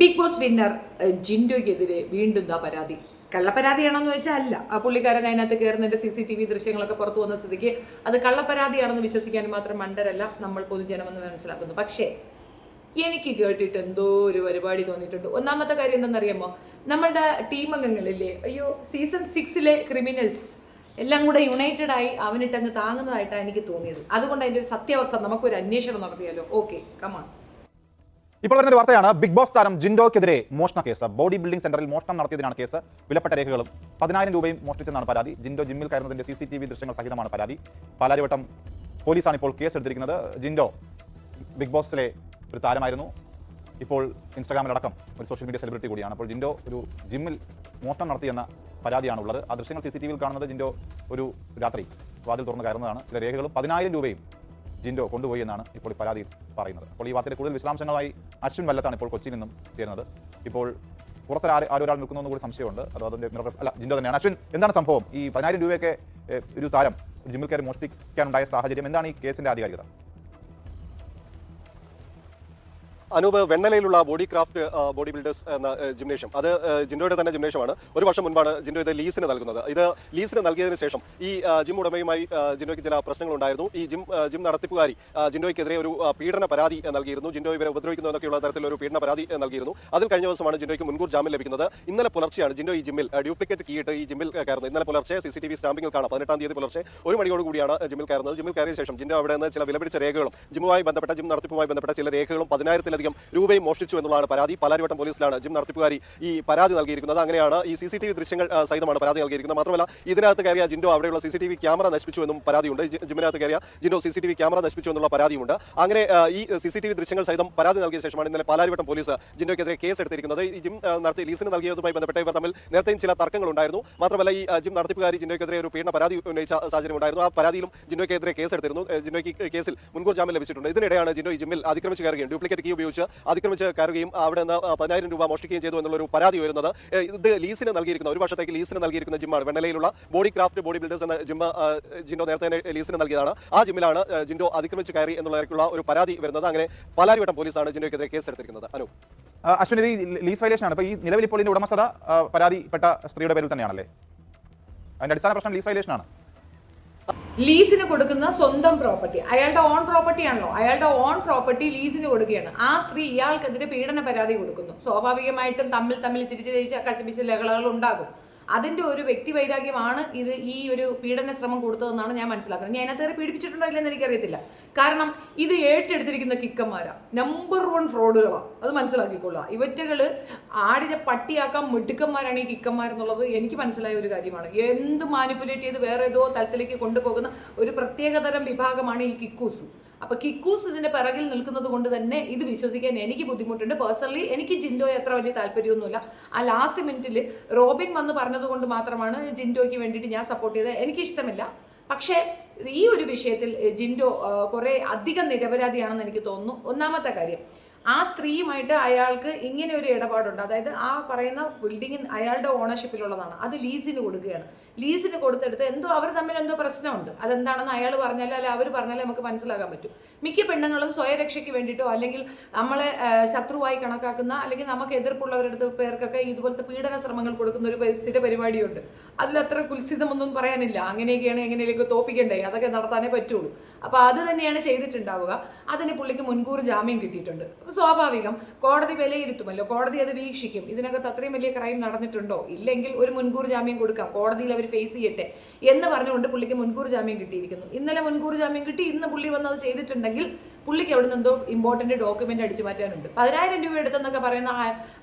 Big boss winner ജിൻഡോയ്ക്കെതിരെ വീണ്ടും പരാതി. കള്ളപ്പരാതിയാണെന്ന് വെച്ചാൽ അല്ല. ആ പുള്ളിക്കാരൻ അതിനകത്ത് കയറുന്നതിന്റെ CCTV ദൃശ്യങ്ങളൊക്കെ പുറത്തു വന്ന സ്ഥിതിക്ക് അത് കള്ളപ്പരാതിയാണെന്ന് വിശ്വസിക്കാൻ മാത്രം മണ്ടരല്ല നമ്മൾ പൊതുജനമെന്ന് മനസ്സിലാക്കുന്നു. പക്ഷേ എനിക്ക് കേട്ടിട്ട് എന്തോ ഒരു പരിപാടി തോന്നിയിട്ടുണ്ട്. ഒന്നാമത്തെ കാര്യം എന്താണെന്നറിയാമോ, നമ്മളുടെ ടീം അംഗങ്ങളില്ലേ, അയ്യോ സീസൺ 6 ക്രിമിനൽസ് എല്ലാം കൂടെ യുണൈറ്റഡ് ആയി അവനിട്ടങ്ങ് താങ്ങുന്നതായിട്ടാണ് എനിക്ക് തോന്നിയത്. അതുകൊണ്ട് അതിൻ്റെ ഒരു സത്യാവസ്ഥ നമുക്കൊരു അന്വേഷണം നടത്തിയാലോ? Okay, come on. ഇപ്പോൾ വരുന്ന വാർത്തയാണ് ബിഗ് ബോസ് താരം ജിൻഡോയ്ക്കെതിരെ മോഷണ കേസ്. ബോഡി ബിൽഡിംഗ് സെന്ററിൽ മോഷണം നടത്തിയതിനാണ് കേസ്. വിലപ്പെട്ട രേഖകളും 10,000 രൂപയും മോഷ്ടിച്ചെന്നാണ് പരാതി. ജിൻഡോ ജിമ്മിൽ കയറുന്നതിന്റെ CCTV ദൃശ്യങ്ങൾ സഹിതമാണ് പരാതി. പാലാരിവട്ടം പോലീസാണ് ഇപ്പോൾ കേസ് എടുത്തിരിക്കുന്നത്. ജിൻഡോ ബിഗ് ബോസിലെ ഒരു താരമായിരുന്നു. ഇപ്പോൾ ഇൻസ്റ്റാഗ്രാമിലടക്കം ഒരു സോഷ്യൽ മീഡിയ സെലിബ്രിറ്റി കൂടിയാണ്. അപ്പോൾ ജിൻഡോ ഒരു ജിമ്മിൽ മോഷണം നടത്തിയെന്ന പരാതിയാണുള്ളത്. ആ ദൃശ്യങ്ങൾ CCTVയിൽ കാണുന്നത് ജിൻഡോ ഒരു രാത്രി വാതിൽ തുറന്ന് കയറുന്നതാണ്. ചില രേഖകളും 10,000 രൂപയും ജിൻഡോ കൊണ്ടുപോയി എന്നാണ് ഇപ്പോൾ ഈ പരാതിയിൽ പറയുന്നത്. അപ്പോൾ ഈ വാർത്തയുടെ കൂടുതൽ വിശദാംശങ്ങളുമായി അശ്വിൻ വല്ലത്താണ് ഇപ്പോൾ കൊച്ചിയിൽ നിന്നും ചേരുന്നത്. ഇപ്പോൾ പുറത്ത് ആരൊരാൾ നിൽക്കുന്നതെന്ന് കൂടി സംശയമുണ്ട്. അത് അതിൻ്റെ അല്ല, ജിൻഡോ തന്നെയാണ്. അശ്വിൻ, എന്താണ് സംഭവം? ഈ 10,000 രൂപയൊക്കെ ഒരു താരം ജിമ്മിൽ കയറി മോഷ്ടിക്കാനുണ്ടായ സാഹചര്യം എന്താണ്? ഈ കേസിന്റെ ആധികാരികത? അനൂപ്, വെണ്ണലയിലുള്ള ബോഡി ബിൽഡേഴ്സ് എന്ന ജിംനേഷ്യം, അത് ജിൻഡോയുടെ തന്നെ ജിംനേഷ്യമാണ്. ഒരു വർഷം മുൻപാണ് ജിൻഡോ ഇത് ലീസിന് നൽകുന്നത്. ഇത് ലീസിന് നൽകിയതിനു ശേഷം ഈ ജിം ഉടമയുമായി ജിൻഡോയ്ക്ക് ചില പ്രശ്നങ്ങളുണ്ടായിരുന്നു. ഈ ജിം നടത്തിപ്പുകാരി ജിൻഡോയ്ക്കെതിരെ ഒരു പീഡന പരാതി നൽകിയിരുന്നു. ജിൻഡോ ഇവരെ ഉപദ്രവിക്കുന്നു എന്നൊക്കെയുള്ള തരത്തിലൊരു പീഡന പരാതി നൽകിയിരുന്നു. അതിൽ കഴിഞ്ഞ ദിവസമാണ് ജിൻഡോയ്ക്ക് മുൻകൂർ ജാമ്യം ലഭിക്കുന്നത്. ഇന്നലെ പുലർച്ചെയാണ് ജിൻഡോ ഈ ജിമ്മിൽ ഡ്യൂപ്ലിക്കേറ്റ് കീയിട്ട് ഈ ജിമ്മിൽ കയറുന്നത്. ഇന്നലെ പുലർച്ചെ CCTV സ്റ്റാമ്പിങ്ങിൽ കാണാം. 18-ാം തീയതി പുലർച്ചെ 1 മണിയോട് കൂടിയാണ് ജിമ്മിൽ കയറുന്നത്. ജിമ്മിൽ കയറിയ ശേഷം ജിൻഡോ അവിടെ നിന്ന് ചില വിലപിടിച്ച രേഖകളും ജിമ്മുമായി ബന്ധപ്പെട്ട ജിം നടത്തിപ്പുമായി ബന്ധപ്പെട്ട ചില രേഖകളും 10,000-ലധികം രൂപയും എന്നുള്ളതാണ് പരാതി. പാലാരിവട്ടം പോലീസിലാണ് ജിം നടത്തിപ്പുകാരി ഈ പരാതി നൽകിയിരിക്കുന്നത്. അങ്ങനെയാണ് ഈ CCTV ദൃശ്യങ്ങൾ സഹിതമാണ് പരാതി നൽകിയിരിക്കുന്നത്. മാത്രമല്ല, ഇതിനകത്ത് കയറിയ ജിൻഡോ അവിടെയുള്ള CCTV ക്യാമറ നശിപ്പിച്ചു എന്നും പരാതിയുണ്ട്. ജിമ്മിനകത്ത് കയറിയ ജിൻഡോ CCTV ക്യാമറ നശിപ്പിച്ചു എന്നുള്ള പരാതിയുണ്ട്. അങ്ങനെ ഈ CCTV ദൃശ്യങ്ങൾ സഹിതം പരാതി നൽകിയ ശേഷമാണ് ഇന്നലെ പാലാരിവട്ടം പോലീസ് ജിൻഡോയ്ക്കെതിരെ കേസ് എടുത്തിരിക്കുന്നത്. ഈ ജിം നടത്തി ലീസിന് നൽകിയതുമായി ബന്ധപ്പെട്ട് ഇവർ തമ്മിൽ നേരത്തെയും ചില തർക്കങ്ങളുണ്ടായിരുന്നു. മാത്രമല്ല, ഈ ജിം നടത്തിപ്പുകാരി ജിൻഡോയ്ക്കെതിരെ ഒരു പീഡന പരാതി ഉന്നയിച്ച സാഹചര്യം ഉണ്ടായിരുന്നു. ആ പരാതിയിലും ജിൻഡോയ്ക്കെതിരെ കേസ് എടുത്തിരുന്നു. ജിൻഡോയ്ക്ക് കേസിൽ മുൻകൂർ ജാമ്യം ലഭിച്ചിട്ടുണ്ട്. ഇതിനിടെയാണ് ജിൻഡോ ഈ ജിമ്മിൽ അതിക്രമിച്ച് കയറുകയും ഡ്യൂപ്ലിക്കേറ്റ് കീ ഉപയോഗിച്ച് അതിക്രമിച്ച് കയറുകയും അവിടെ നിന്ന് 10,000 രൂപ മോഷ്ടിക്കുകയും ചെയ്തു എന്നുള്ളൊരു പരാതി വരുന്നത്. ഇത് ലീസിന് നൽകിയിരിക്കുന്ന, ഒരു വർഷത്തേക്ക് ലീസിന് നൽകിയിരിക്കുന്ന ജിമ്മാണ്. വെണ്ണലയിലുള്ള ബോഡി ബിൽഡേഴ്സ് എന്ന ജിമ്മ് ജിൻഡോ നേരത്തെ തന്നെ ലീസിന് നൽകിയതാണ്. ആ ജിമ്മിലാണ് ജിൻഡോ അതിക്രമിച്ച് കയറി എന്നുള്ളതിലുള്ള ഒരു പരാതി വരുന്നത്. അങ്ങനെ പാലാരിവട്ടം പോലീസാണ് ജിൻഡോയ്ക്കെതിരെ കേസ് എടുത്തിരിക്കുന്നത്. അശ്വിൻ, ഇത് ലീസ് വയലേഷൻ ആണ്. ഇപ്പോൾ ഈ നിലവിൽ ഇപ്പോൾ ഇതിന്റെ ഉടമസ്ഥത പരാതിപ്പെട്ട സ്ത്രീയുടെ പേരിൽ തന്നെയാണല്ലേ? അതിന്റെ അടിസ്ഥാന പ്രശ്നം ലീസ് വയലേഷൻ ആണ്. ലീസിന് കൊടുക്കുന്ന സ്വന്തം പ്രോപ്പർട്ടി, അയാളുടെ ഓൺ പ്രോപ്പർട്ടി ആണല്ലോ, അയാളുടെ ഓൺ പ്രോപ്പർട്ടി ലീസിന് കൊടുക്കുകയാണ്. ആ സ്ത്രീ ഇയാൾക്കെതിരെ പീഡന പരാതി കൊടുക്കുന്നു. സ്വാഭാവികമായിട്ടും തമ്മിൽ ചിരിച്ച് കശപിശ ലഹളകൾ ഉണ്ടാകും. അതിന്റെ ഒരു വ്യക്തി വൈരാഗ്യമാണ് ഇത് ഈ ഒരു പീഡന ശ്രമം കൊടുത്തതെന്നാണ് ഞാൻ മനസ്സിലാക്കുന്നത്. ഞാൻ അതിനകത്തേറെ പീഡിപ്പിച്ചിട്ടുണ്ടോ ഇല്ലെന്ന് എനിക്കറിയത്തില്ല. കാരണം ഇത് ഏറ്റെടുത്തിരിക്കുന്ന കിക്കന്മാരാ, നമ്പർ 1 ഫ്രോഡുകളാണ്. അത് മനസ്സിലാക്കിക്കൊള്ളുക. ഇവറ്റകള് ആടിനെ പട്ടിയാക്കാൻ മിടുക്കന്മാരാണ് ഈ കിക്കന്മാരെന്നുള്ളത് എനിക്ക് മനസ്സിലായ ഒരു കാര്യമാണ്. എന്ത് മാനിപ്പുലേറ്റ് ചെയ്ത് വേറെ ഏതോ തലത്തിലേക്ക് കൊണ്ടുപോകുന്ന ഒരു പ്രത്യേകതരം വിഭാഗമാണ് ഈ കിക്കൂസ്. അപ്പൊ കിക്കൂസ് ഇതിന്റെ പിറകിൽ നിൽക്കുന്നത് കൊണ്ട് തന്നെ ഇത് വിശ്വസിക്കാൻ എനിക്ക് ബുദ്ധിമുട്ടുണ്ട്. പേഴ്സണലി എനിക്ക് ജിൻഡോയെ അത്ര വലിയ താല്പര്യമൊന്നുമില്ല. ആ ലാസ്റ്റ് മിനിറ്റിൽ റോബിൻ വന്ന് പറഞ്ഞത് കൊണ്ട് മാത്രമാണ് ജിൻഡോയ്ക്ക് വേണ്ടിയിട്ട് ഞാൻ സപ്പോർട്ട് ചെയ്തത്. എനിക്കിഷ്ടമില്ല. പക്ഷേ ഈ ഒരു വിഷയത്തിൽ ജിൻഡോ കുറെ അധികം നിരപരാധിയാണെന്ന് എനിക്ക് തോന്നുന്നു. ഒന്നാമത്തെ കാര്യം, ആ സ്ത്രീയുമായിട്ട് അയാൾക്ക് ഇങ്ങനെ ഒരു ഇടപാടുണ്ട്. അതായത് ആ പറയുന്ന ബിൽഡിംഗ് അയാളുടെ ഓണർഷിപ്പിലുള്ളതാണ്. അത് ലീസിന് കൊടുക്കുകയാണ്. ലീസിന് കൊടുത്തെടുത്ത് എന്തോ അവർ തമ്മിൽ എന്തോ പ്രശ്നമുണ്ട്. അതെന്താണെന്ന് അയാൾ പറഞ്ഞാലോ അല്ലെ അവർ പറഞ്ഞാലേ നമുക്ക് മനസ്സിലാക്കാൻ പറ്റും. മിക്ക പെണ്ണുങ്ങളും സ്വയരക്ഷയ്ക്ക് വേണ്ടിയിട്ടോ അല്ലെങ്കിൽ നമ്മളെ ശത്രുവായി കണക്കാക്കുന്ന അല്ലെങ്കിൽ നമുക്ക് എതിർപ്പുള്ളവരുടെ പേർക്കൊക്കെ ഇതുപോലത്തെ പീഡന ശ്രമങ്ങൾ കൊടുക്കുന്ന ഒരു സ്ഥിര പരിപാടിയുണ്ട്. അതിലത്ര കുൽസിതമൊന്നും പറയാനില്ല. അങ്ങനെയൊക്കെയാണ് എങ്ങനെയൊക്കെ തോപ്പിക്കണ്ടേ, അതൊക്കെ നടത്താനേ പറ്റുള്ളൂ. അപ്പോൾ അത് തന്നെയാണ് ചെയ്തിട്ടുണ്ടാവുക. അതിന് പുള്ളിക്ക് മുൻകൂർ ജാമ്യം കിട്ടിയിട്ടുണ്ട്. സ്വാഭാവികം, കോടതി വിലയിരുത്തുമല്ലോ, കോടതി അത് വീക്ഷിക്കും. ഇതിനകത്ത് അത്രയും വലിയ ക്രൈം നടന്നിട്ടുണ്ടോ, ഇല്ലെങ്കിൽ ഒരു മുൻകൂർ ജാമ്യം കൊടുക്കാം, കോടതിയിൽ അവർ ഫേസ് ചെയ്യട്ടെ എന്ന് പറഞ്ഞുകൊണ്ട് പുള്ളിക്ക് മുൻകൂർ ജാമ്യം കിട്ടിയിരിക്കുന്നു. ഇന്നലെ മുൻകൂർ ജാമ്യം കിട്ടി. ഇന്ന് പുള്ളി വന്ന് അത് ചെയ്തിട്ടുണ്ടെങ്കിൽ പുള്ളിക്ക് അവിടെ നിന്ന് എന്തോ ഇമ്പോർട്ടന്റ് ഡോക്യുമെന്റ് അടിച്ചു മാറ്റാനുണ്ട്. 10,000 രൂപ എടുത്തെന്നൊക്കെ പറയുന്ന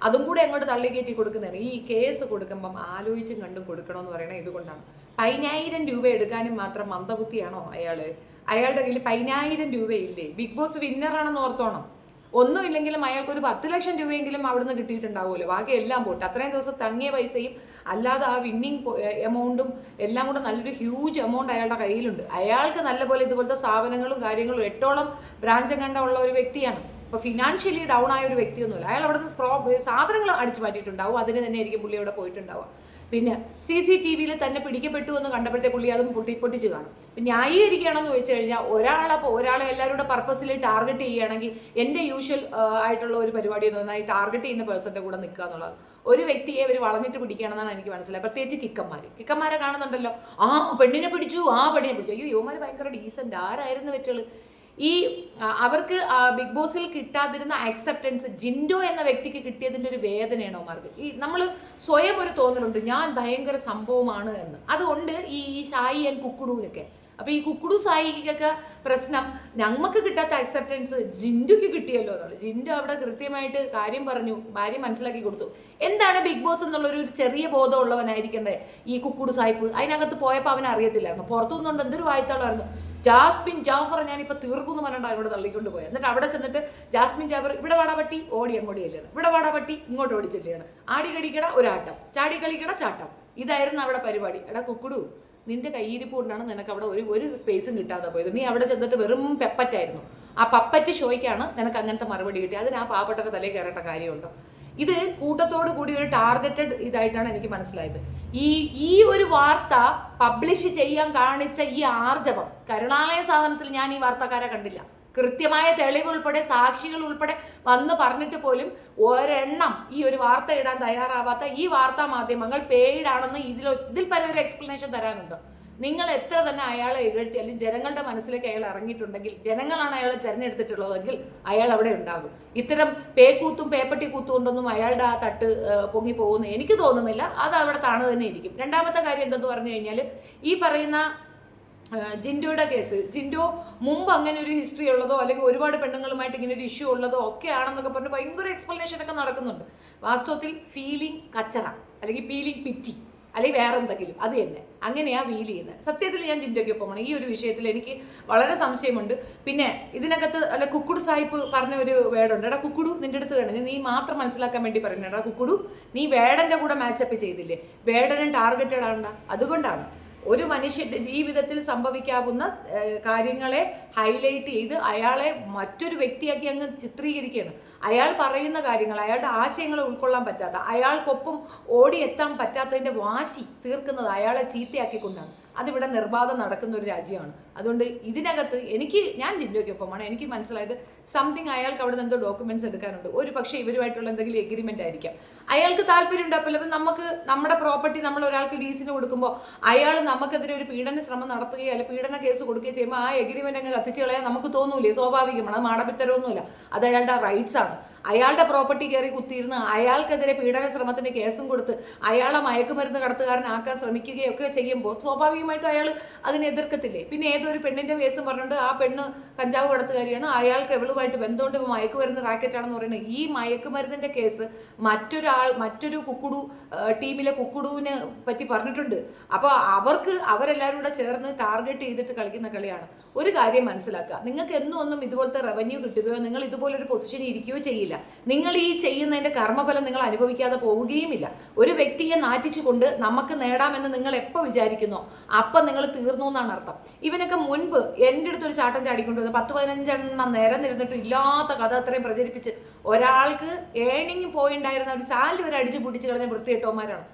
അതും കൂടെ അങ്ങോട്ട് തള്ളി കയറ്റി കൊടുക്കുന്നതാണ്. ഈ കേസ് കൊടുക്കുമ്പം ആലോചിച്ചും കണ്ടും കൊടുക്കണമെന്ന് പറയുന്നത് ഇതുകൊണ്ടാണ്. 10,000 രൂപ എടുക്കാനും മാത്രം മന്ദബുദ്ധിയാണോ അയാളുടെ കയ്യിൽ 10,000 രൂപയില്ലേ? ബിഗ് ബോസ് വിന്നറാണെന്ന് ഓർത്തോണം. ഒന്നുമില്ലെങ്കിലും അയാൾക്ക് ഒരു 10 ലക്ഷം രൂപയെങ്കിലും അവിടുന്ന് കിട്ടിയിട്ടുണ്ടാവുമല്ലോ. ബാക്കി എല്ലാം പോട്ടെ. അത്രയും ദിവസം തങ്ങിയ പൈസയും അല്ലാതെ ആ വിന്നിങ് എമൗണ്ടും എല്ലാം കൂടെ നല്ലൊരു ഹ്യൂജ് എമൗണ്ട് അയാളുടെ കയ്യിലുണ്ട്. അയാൾക്ക് നല്ലപോലെ ഇതുപോലത്തെ സ്ഥാപനങ്ങളും കാര്യങ്ങളും 8ഓളം ബ്രാഞ്ചും കണ്ടുള്ള ഒരു വ്യക്തിയാണ്. അപ്പോൾ ഫിനാൻഷ്യലി ഡൗൺ ആയ ഒരു വ്യക്തിയൊന്നുമില്ല. അയാൾ അവിടെ നിന്ന് സാധനങ്ങൾ അടിച്ചു മാറ്റിയിട്ടുണ്ടാവും. അതിന് തന്നെ ആയിരിക്കും പുള്ളി അവിടെ പോയിട്ടുണ്ടാവുക. പിന്നെ CCTV തന്നെ പിടിക്കപ്പെട്ടു എന്ന് കണ്ടപ്പോഴത്തെ പുള്ളി അതും പൊട്ടിച്ച് കാണും. ന്യായീകരിക്കുകയാണെന്ന് ചോദിച്ചു കഴിഞ്ഞാൽ ഒരാളെ എല്ലാവരുടെ പർപ്പസിൽ ടാർഗറ്റ് ചെയ്യുകയാണെങ്കിൽ എൻ്റെ യൂഷ്വൽ ആയിട്ടുള്ള ഒരു പരിപാടി എന്ന് പറഞ്ഞാൽ ഈ ടാർഗറ്റ് ചെയ്യുന്ന പേഴ്സൻ്റെ കൂടെ നിൽക്കുക എന്നുള്ളത്. ഒരു വ്യക്തിയെ അവർ വളഞ്ഞിട്ട് പിടിക്കുകയാണെന്നാണ് എനിക്ക് മനസ്സിലായത്. പ്രത്യേകിച്ച് കിക്കന്മാരെ കാണുന്നുണ്ടല്ലോ, പെണ്ണിനെ പിടിച്ചു. അയ്യോ യുവമാർ ഭയങ്കര ഡീസൻ്റ്. ആരായിരുന്നു വെച്ചുള്ളൂ അവർക്ക് ബിഗ് ബോസിൽ കിട്ടാതിരുന്ന ആക്സെപ്റ്റൻസ് ജിൻഡോ എന്ന വ്യക്തിക്ക് കിട്ടിയതിൻ്റെ ഒരു വേദനയാണ് അവന്മാർക്ക്. നമ്മൾ സ്വയം ഒരു തോന്നലുണ്ട് ഞാൻ ഭയങ്കര സംഭവമാണ് എന്ന്. അതുകൊണ്ട് ഈ ഷായി ആൻഡ് കുക്കുടൂനൊക്കെ അപ്പോൾ ഈ കുക്കുടു സായിക്കൊക്കെ പ്രശ്നം ഞങ്ങൾക്ക് കിട്ടാത്ത ആക്സെപ്റ്റൻസ് ജിൻഡുക്ക് കിട്ടിയല്ലോ എന്നുള്ളത്. ജിൻഡു അവിടെ കൃത്യമായിട്ട് കാര്യം പറഞ്ഞു, ഭാര്യ മനസ്സിലാക്കി കൊടുത്തു. എന്താണ് ബിഗ് ബോസ് എന്നുള്ളൊരു ചെറിയ ബോധമുള്ളവനായിരിക്കണ്ടേ ഈ കുക്കുടു സായിപ്പ്. അതിനകത്ത് പോയപ്പോൾ അവൻ അറിയത്തില്ലായിരുന്നു, പുറത്തു നിന്നുകൊണ്ട് എന്തൊരു വായത്താളായിരുന്നു. ജാസ്മിൻ ജാഫർ ഞാനിപ്പോൾ തീർക്കുമെന്ന് പറഞ്ഞിട്ട് അവനോട് തള്ളിക്കൊണ്ട് പോയത്. എന്നിട്ട് അവിടെ ചെന്നിട്ട് ജാസ്മിൻ ജാഫർ ഇവിടെ വാടാപട്ടി ഓടി അങ്ങോട്ട് ചെല്ലുകയാണ്, ഇവിടെ വാടാപട്ടി ഇങ്ങോട്ട് ഓടി ചെല്ലുകയാണ്, ആടി കളിക്കട ഒരാട്ടം, ചാടി കളിക്കട ചാട്ടം. ഇതായിരുന്നു അവിടെ പരിപാടി. എടാ കുക്കുടു, നിന്റെ കയ്യിരിപ്പ് കൊണ്ടാണ് നിനക്ക് അവിടെ ഒരു സ്പേസും കിട്ടാതെ പോയത്. നീ അവിടെ ചെന്നിട്ട് വെറും പെപ്പറ്റായിരുന്നു. ആ പപ്പറ്റ് ഷോയ്ക്കാണ് നിനക്ക് അങ്ങനത്തെ മറുപടി കിട്ടിയത്. അതിന് ആ പാവപ്പെട്ട തലയിൽ കയറേണ്ട കാര്യമുണ്ടോ? ഇത് കൂട്ടത്തോട് കൂടി ഒരു ടാർഗറ്റഡ് ഇതായിട്ടാണ് എനിക്ക് മനസ്സിലായത്. ഈ ഒരു വാർത്ത പബ്ലിഷ് ചെയ്യാൻ കാണിച്ച ഈ ആർജവം, കരുണാലയ സാധനത്തിൽ ഞാൻ ഈ വാർത്തക്കാരെ കണ്ടില്ല. കൃത്യമായ തെളിവ് ഉൾപ്പെടെ സാക്ഷികൾ ഉൾപ്പെടെ വന്ന് പറഞ്ഞിട്ട് പോലും ഒരെണ്ണം ഈ ഒരു വാർത്ത ഇടാൻ തയ്യാറാവാത്ത ഈ വാർത്താ മാധ്യമങ്ങൾ പെയ്ഡാണെന്ന് ഇതിൽ പല ഒരു എക്സ്പ്ലനേഷൻ തരാനുണ്ട്. നിങ്ങൾ എത്ര തന്നെ അയാളെ ഇകഴ്ത്തി അല്ലെങ്കിൽ ജനങ്ങളുടെ മനസ്സിലേക്ക് അയാൾ ഇറങ്ങിയിട്ടുണ്ടെങ്കിൽ, ജനങ്ങളാണ് അയാളെ തിരഞ്ഞെടുത്തിട്ടുള്ളതെങ്കിൽ അയാൾ അവിടെ ഉണ്ടാകും. ഇത്തരം പേക്കൂത്തും പേപ്പട്ടി കൂത്തും കൊണ്ടൊന്നും അയാളുടെ ആ തട്ട് പൊങ്ങി പോകുന്ന എനിക്ക് തോന്നുന്നില്ല. അത് അവിടെ താണു തന്നെ ഇരിക്കും. രണ്ടാമത്തെ കാര്യം എന്തെന്ന് പറഞ്ഞു കഴിഞ്ഞാൽ, ഈ പറയുന്ന ജിൻഡോയുടെ കേസ്, ജിൻഡോ മുമ്പ് അങ്ങനെ ഒരു ഹിസ്റ്ററി ഉള്ളതോ അല്ലെങ്കിൽ ഒരുപാട് പെണ്ണുങ്ങളുമായിട്ട് ഇങ്ങനെ ഒരു ഇഷ്യൂ ഉള്ളതോ ഒക്കെ ആണെന്നൊക്കെ പറഞ്ഞ് ഭയങ്കര എക്സ്പ്ലനേഷൻ ഒക്കെ നടക്കുന്നുണ്ട്. വാസ്തവത്തിൽ ഫീലിംഗ് കച്ചറ അല്ലെങ്കിൽ ഫീലിംഗ് പിറ്റി അല്ലെങ്കിൽ വേറെ എന്തെങ്കിലും അത് തന്നെ അങ്ങനെയാണ് ഫീൽ ചെയ്യുന്നത്. സത്യത്തിൽ ഞാൻ ജിൻഡോയ്ക്കൊപ്പമാണ് ഈ ഒരു വിഷയത്തിൽ. എനിക്ക് വളരെ സംശയമുണ്ട്. പിന്നെ ഇതിനകത്ത് അല്ല കുക്കുടു സാഹിബ് പറഞ്ഞ ഒരു വേർഡുണ്ട്. എടാ കുക്കുടു, നിന്റെ അടുത്ത് വേണം, നീ മാത്രം മനസ്സിലാക്കാൻ വേണ്ടി പറയുന്നത്. എടാ കുക്കുടു, നീ വേടന്റെ കൂടെ മാച്ചപ്പ് ചെയ്തില്ലേ? വേടനും ടാർഗറ്റഡ് ആണ്. അതുകൊണ്ടാണ് ഒരു മനുഷ്യന്റെ ജീവിതത്തിൽ സംഭവിക്കാവുന്ന കാര്യങ്ങളെ ഹൈലൈറ്റ് ചെയ്ത് അയാളെ മറ്റൊരു വ്യക്തിയാക്കി അങ്ങ് ചിത്രീകരിക്കുകയാണ്. അയാൾ പറയുന്ന കാര്യങ്ങൾ, അയാളുടെ ആശയങ്ങളെ ഉൾക്കൊള്ളാൻ പറ്റാത്ത, അയാൾക്കൊപ്പം ഓടിയെത്താൻ പറ്റാത്തതിൻ്റെ വാശി തീർക്കുന്നത് അയാളെ ചീത്തയാക്കിക്കൊണ്ടാണ്. അതിവിടെ നിർബാധം നടക്കുന്ന ഒരു രാജ്യമാണ്. അതുകൊണ്ട് ഇതിനകത്ത് ഞാൻ ജിൻഡോയ്ക്കൊപ്പമാണ്. എനിക്ക് മനസ്സിലായത് സംതിങ് അയാൾക്ക് അവിടെ നിന്ന് എന്തോ ഡോക്യുമെന്റ്സ് എടുക്കാനുണ്ട്. ഒരു പക്ഷേ ഇവരുമായിട്ടുള്ള എന്തെങ്കിലും എഗ്രിമെന്റ് ആയിരിക്കാം. അയാൾക്ക് താല്പര്യം ഉണ്ടാവില്ല. അപ്പം നമുക്ക് നമ്മുടെ പ്രോപ്പർട്ടി നമ്മൾ ഒരാൾക്ക് ലീസിന് കൊടുക്കുമ്പോൾ അയാൾ നമുക്കെതിരെ ഒരു പീഡന ശ്രമം നടത്തുകയോ അല്ലെങ്കിൽ പീഡന കേസ് കൊടുക്കുകയോ ചെയ്യുമ്പോൾ ആ എഗ്രിമെന്റ് അങ്ങ് കത്തിച്ച് കളയാൻ നമുക്ക് തോന്നൂലേ? സ്വാഭാവികമാണ്. അത് മാടപ്പിത്തരമൊന്നുമില്ല. അത് അയാളുടെ റൈറ്റ്സ് ആണ്. അയാളുടെ പ്രോപ്പർട്ടി കയറി കുത്തിയിരുന്ന് അയാൾക്കെതിരെ പീഡന ശ്രമത്തിന് കേസും കൊടുത്ത് അയാളെ മയക്കുമരുന്ന് കടത്തുകാരനാക്കാൻ ശ്രമിക്കുകയൊക്കെ ചെയ്യുമ്പോൾ സ്വാഭാവികമായിട്ടും അയാൾ അതിനെ എതിർക്കത്തില്ലേ? പിന്നെ ഏതൊരു പെണ്ണിന്റെ കേസും പറഞ്ഞിട്ട് ആ പെണ്ണ് കഞ്ചാവ് കടത്തുകാരിയാണ്, അയാൾക്ക് എവളുമായിട്ട് ബന്ധമുണ്ട്, മയക്കുമരുന്ന് റാക്കറ്റാണെന്ന് പറയുന്നത്. ഈ മയക്കുമരുന്നിന്റെ കേസ് മറ്റൊരു കുക്കുടു ടീമിലെ കുക്കുടുവിനെ പറ്റി പറഞ്ഞിട്ടുണ്ട്. അപ്പോൾ അവരെല്ലാവരും കൂടെ ചേർന്ന് ടാർഗറ്റ് ചെയ്തിട്ട് കളിക്കുന്ന കളിയാണ്. ഒരു കാര്യം മനസ്സിലാക്കുക, നിങ്ങൾക്ക് ഒന്നും ഇതുപോലത്തെ റവന്യൂ കിട്ടുകയോ നിങ്ങൾ ഇതുപോലൊരു പൊസിഷനിൽ ഇരിക്കുകയോ ചെയ്യില്ല. നിങ്ങൾ ഈ ചെയ്യുന്നതിന്റെ കർമ്മഫലം നിങ്ങൾ അനുഭവിക്കാതെ പോവുകയുമില്ല. ഒരു വ്യക്തിയെ നാറ്റിച്ചുകൊണ്ട് നമുക്ക് നേടാമെന്ന് നിങ്ങൾ എപ്പോൾ വിചാരിക്കുന്നോ അപ്പം നിങ്ങൾ തീർന്നു എന്നാണ് അർത്ഥം. ഇവനൊക്കെ മുൻപ് എൻ്റെ അടുത്തൊരു ചാട്ടം ചാടിക്കൊണ്ടുവന്ന് 10-15 നേരം നിരന്നിട്ട് ഇല്ലാത്ത കഥ അത്രയും പ്രചരിപ്പിച്ച് ഒരാൾക്ക് ഏണിങ് പോയിണ്ടായിരുന്ന ഒരു ചാല് വരെ അടിച്ചു പൊട്ടിച്ച് കളഞ്ഞ വൃത്തികെട്ടവന്മാരാണ്.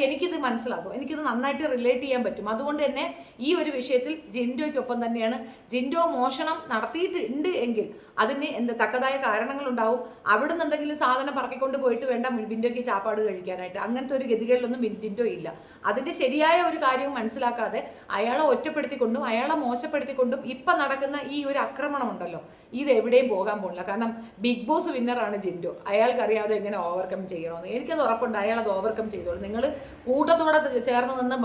എനിക്കിത് മനസ്സിലാകും, എനിക്കിത് നന്നായിട്ട് റിലേറ്റ് ചെയ്യാൻ പറ്റും. അതുകൊണ്ട് തന്നെ ഈ ഒരു വിഷയത്തിൽ ജിൻഡോയ്ക്കൊപ്പം തന്നെയാണ്. ജിൻഡോ മോഷണം നടത്തിയിട്ടുണ്ട് എങ്കിൽ അതിന് തക്കതായ കാരണങ്ങളുണ്ടാവും. അവിടെ നിന്നുണ്ടെങ്കിലും സാധനം പറക്കിക്കൊണ്ട് പോയിട്ട് വേണ്ട ജിൻഡോയ്ക്ക് ചാപ്പാട് കഴിക്കാനായിട്ട്. അങ്ങനത്തെ ഒരു ഗതികളിലൊന്നും ജിൻഡോ ഇല്ല. അതിൻ്റെ ശരിയായ ഒരു കാര്യവും മനസ്സിലാക്കാതെ അയാളെ ഒറ്റപ്പെടുത്തിക്കൊണ്ടും അയാളെ മോശപ്പെടുത്തിക്കൊണ്ടും ഇപ്പം നടക്കുന്ന ഈ ഒരു ആക്രമണം ഉണ്ടല്ലോ, ഇത് എവിടെയും പോകാൻ പോകില്ല. കാരണം ബിഗ് ബോസ് വിന്നറാണ് ജിൻഡോ. അയാൾക്കറിയാതെ എങ്ങനെ ഓവർകം ചെയ്യണമെന്ന്. എനിക്കത് ഉറപ്പുണ്ട്. അയാളത് ഓവർകം ചെയ്തോളൂ. നിങ്ങൾ കൂട്ടത്തോടെ ചേർന്ന് നിന്ന്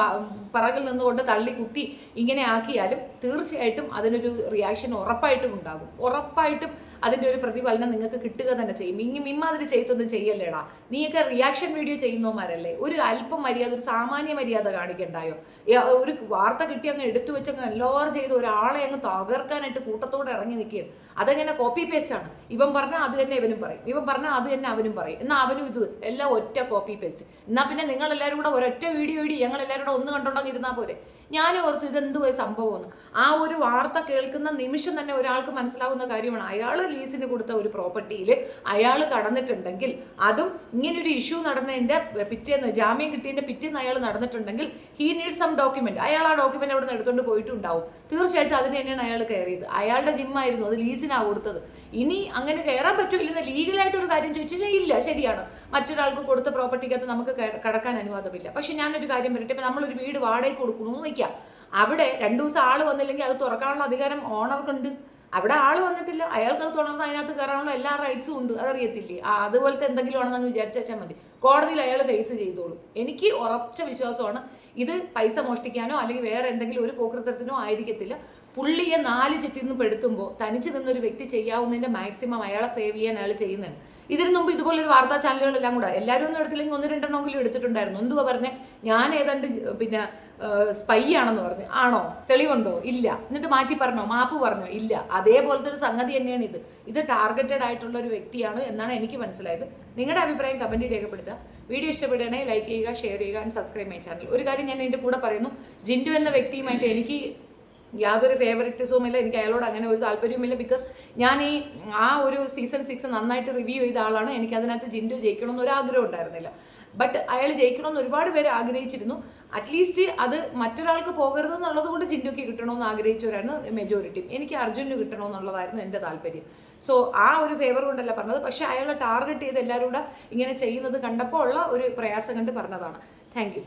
പിറകിൽ നിന്നുകൊണ്ട് തള്ളി കുത്തി ഇങ്ങനെ ആക്കിയാലും തീർച്ചയായിട്ടും അതിനൊരു റിയാക്ഷൻ ഉറപ്പായിട്ടും ഉണ്ടാകും. ഉറപ്പായിട്ടും അതിൻ്റെ ഒരു പ്രതിഫലനം നിങ്ങൾക്ക് കിട്ടുക തന്നെ ചെയ്യും. ഇമ്മാതിരി ചെയ്തൊന്നും ചെയ്യല്ലേടാ. നീയൊക്കെ റിയാക്ഷൻ വീഡിയോ ചെയ്യുന്നവന്മാരല്ലേ? ഒരു അല്പം മര്യാദ, ഒരു സാമാന്യ മര്യാദ കാണിക്കണ്ടായോ? ഒരു വാർത്ത കിട്ടി അങ്ങ് എടുത്തു വെച്ചങ്ങ് എല്ലാവരും ചെയ്ത് ഒരാളെ അങ്ങ് തകർക്കാനായിട്ട് കൂട്ടത്തോടെ ഇറങ്ങി നിൽക്കുകയും അതങ്ങനെ കോപ്പി പേസ്റ്റ് ആണ്. ഇവൻ പറഞ്ഞാൽ അത് തന്നെ ഇവനും പറയും, ഇവൻ പറഞ്ഞാൽ അത് തന്നെ അവനും പറയും. എന്നാൽ അവനും ഇത് എല്ലാം ഒറ്റ കോപ്പി പേസ്റ്റ്. എന്നാൽ പിന്നെ നിങ്ങളെല്ലാവരും കൂടെ ഒരൊറ്റ വീഡിയോ ഞങ്ങളെല്ലാവരും കൂടെ ഒന്ന് കണ്ടുണ്ടെങ്കിൽ ഇരുന്നാൽ പോരെ. ഞാനും ഓർത്ത് ഇതെന്തുവാ സംഭവമെന്ന്. ആ ഒരു വാർത്ത കേൾക്കുന്ന നിമിഷം തന്നെ ഒരാൾക്ക് മനസ്സിലാവുന്ന കാര്യമാണ്, അയാൾ ലീസിന് കൊടുത്ത ഒരു പ്രോപ്പർട്ടിയിൽ അയാൾ കടന്നിട്ടുണ്ടെങ്കിൽ, അതും ഇങ്ങനൊരു ഇഷ്യൂ നടന്നതിൻ്റെ പിറ്റേന്ന്, ജാമ്യം കിട്ടിയതിൻ്റെ പിറ്റേന്ന് അയാൾ നടന്നിട്ടുണ്ടെങ്കിൽ ഹീ നീഡ് സം ഡോക്യുമെന്റ്. അയാൾ ആ ഡോക്യുമെന്റ് അവിടെ നിന്ന് എടുത്തുകൊണ്ട് പോയിട്ടുണ്ടാവും. തീർച്ചയായിട്ടും അതിന് തന്നെയാണ് അയാൾ കയറിയത്. അയാളുടെ ജിമ്മായിരുന്നു, അത് ലീസിനാണ് കൊടുത്തത്. ഇനി അങ്ങനെ കയറാൻ പറ്റൂല്ലെന്ന് ലീഗലായിട്ട് ഒരു കാര്യം ചോദിച്ചാൽ ഇല്ല, ശരിയാണ്, മറ്റൊരാൾക്ക് കൊടുത്ത പ്രോപ്പർട്ടിക്കകത്ത് നമുക്ക് കടക്കാൻ അനുവാദമില്ല. പക്ഷെ ഞാനൊരു കാര്യം പറയട്ടെ, ഇപ്പം നമ്മളൊരു വീട് വാടകയ്ക്ക് കൊടുക്കണമെന്ന് വയ്ക്കാം, അവിടെ 2 ദിവസം ആൾ വന്നില്ലെങ്കിൽ അത് തുറക്കാനുള്ള അധികാരം ഓണർക്കുണ്ട്. അവിടെ ആൾ വന്നിട്ടില്ല, അയാൾക്ക് അത് തുറന്ന് അതിനകത്ത് കയറാനുള്ള എല്ലാ റൈറ്റ്സും ഉണ്ട്, അതറിയത്തില്ലേ? അതുപോലത്തെ എന്തെങ്കിലും ആണെന്ന് വിചാരിച്ചാൽ മതി, കോടതിയിൽ അയാൾ ഫേസ് ചെയ്തോളും. എനിക്ക് ഉറച്ച വിശ്വാസമാണ് ഇത് പൈസ മോഷ്ടിക്കാനോ അല്ലെങ്കിൽ വേറെ എന്തെങ്കിലും ഒരു പോക്കൃത്തരത്തിനോ ആയിരിക്കത്തില്ല. പുള്ളിയെ 4 ചുറ്റിൽ നിന്ന് പെടുത്തുമ്പോൾ തനിച്ച് നിന്നൊരു വ്യക്തി ചെയ്യാവുന്നതിൻ്റെ മാക്സിമം അയാളെ സേവ് ചെയ്യാൻ അയാൾ ചെയ്യുന്നതാണ്. ഇതിനു മുമ്പ് ഇതുപോലൊരു വാർത്താ ചാനലുകളെല്ലാം കൂടെ എല്ലാവരും ഒന്നും എടുത്തില്ലെങ്കിൽ 1-2 എടുത്തിട്ടുണ്ടായിരുന്നു. എന്തുവാ പറഞ്ഞേ, ഞാൻ ഏതാണ്ട് പിന്നെ സ്പൈ ആണെന്ന് പറഞ്ഞു. ആണോ? തെളിവുണ്ടോ? ഇല്ല. എന്നിട്ട് മാറ്റി പറഞ്ഞോ? മാപ്പ് പറഞ്ഞോ? ഇല്ല. അതേപോലത്തെ ഒരു സംഗതി തന്നെയാണ് ഇത് ടാർഗറ്റഡ് ആയിട്ടുള്ള ഒരു വ്യക്തിയാണ് എന്നാണ് എനിക്ക് മനസ്സിലായത്. നിങ്ങളുടെ അഭിപ്രായം കമൻറ്റിൽ രേഖപ്പെടുത്തുക. വീഡിയോ ഇഷ്ടപ്പെടുകയാണെങ്കിൽ ലൈക്ക് ചെയ്യുക, ഷെയർ ചെയ്യുക ആൻഡ് സബ്സ്ക്രൈബ് മൈ ചാനൽ. ഒരു കാര്യം ഞാൻ എൻ്റെ കൂടെ പറയുന്നു, ജിൻഡു എന്ന വ്യക്തിയുമായിട്ട് എനിക്ക് യാതൊരു ഫേവറിറ്റിസവും ഇല്ല, എനിക്ക് അയാളോട് അങ്ങനെ ഒരു താല്പര്യവുമില്ല. ബിക്കോസ് ഞാൻ ആ ഒരു സീസൺ 6 നന്നായിട്ട് റിവ്യൂ ചെയ്ത ആളാണ്. എനിക്ക് അതിനകത്ത് ജിൻഡു ജയിക്കണമെന്ന് ഒരു ആഗ്രഹം ഉണ്ടായിരുന്നില്ല. ബട്ട് അയാൾ ജയിക്കണമെന്ന് ഒരുപാട് പേര് ആഗ്രഹിച്ചിരുന്നു. അറ്റ്ലീസ്റ്റ് അത് മറ്റൊരാൾക്ക് പോകരുത് എന്നുള്ളത് കൊണ്ട് ജിൻഡുക്ക് കിട്ടണമെന്ന് ആഗ്രഹിച്ചവരായിരുന്നു മെജോറിറ്റി. എനിക്ക് അർജുനന് കിട്ടണമെന്നുള്ളതായിരുന്നു എൻ്റെ താല്പര്യം. സോ ആ ഒരു ഫേവർ കൊണ്ടല്ല പറഞ്ഞത്, പക്ഷേ അയാളെ ടാർഗറ്റ് ചെയ്ത് എല്ലാവരും കൂടെ ഇങ്ങനെ ചെയ്യുന്നത് കണ്ടപ്പോൾ ഉള്ള ഒരു പ്രയാസം കണ്ട് പറഞ്ഞതാണ്. Thank you.